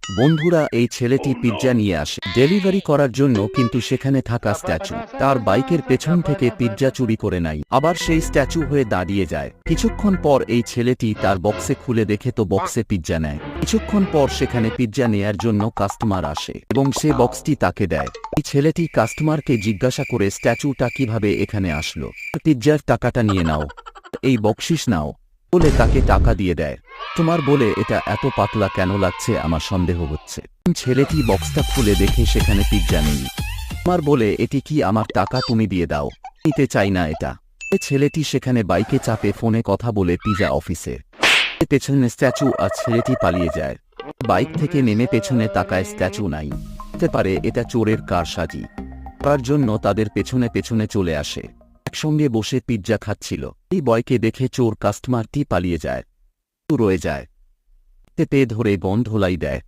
বন্ধুরা, এই ছেলেটি পিৎজা নিয়ে আসে ডেলিভারি করার জন্য, কিন্তু সেখানে থাকা স্ট্যাচু তার বাইকের পেছন থেকে পিৎজা চুরি করে নেয়। আবার সেই স্ট্যাচু হয়ে দাঁড়িয়ে যায়। কিছুক্ষণ পর এই ছেলেটি তার বক্সে খুলে দেখে তো বক্সে পিৎজা নেয়। কিছুক্ষণ পর সেখানে পিৎজা নেয়ার জন্য কাস্টমার আসে এবং সে বক্সটি তাকে দেয়। এই ছেলেটি কাস্টমারকে জিজ্ঞাসা করে স্ট্যাচুটা কিভাবে এখানে আসলো। পিৎজার টাকাটা নিয়ে নাও, এই বকশিস নাও বলে তাকে টাকা দিয়ে দেয়। তোমার বলে এটা এত পাতলা কেন লাগছে, আমার সন্দেহ হচ্ছে। ছেলেটি বক্সটা খুলে দেখে সেখানে পিৎজা নেই। তোমার বলে এটি কি আমার টাকা, তুমি দিয়ে দাও, নিতে চাই না এটা। ছেলেটি সেখানে বাইকে চাপে ফোনে কথা বলে পিৎজা অফিসে। পেছনে স্ট্যাচু আর ছেলেটি পালিয়ে যায়। বাইক থেকে নেমে পেছনে তাকায়, স্ট্যাচু নাই। হতে পারে এটা চোরের কারসাজি। তার জন্য তাদের পেছনে পেছনে চলে আসে। একসঙ্গে বসে পিৎজা খাচ্ছিল। এই বয়কে দেখে চোর কাস্টমারটি পালিয়ে যায়, রয়ে যায়। পেয়ে ধরে বন ধোলাই দেয়।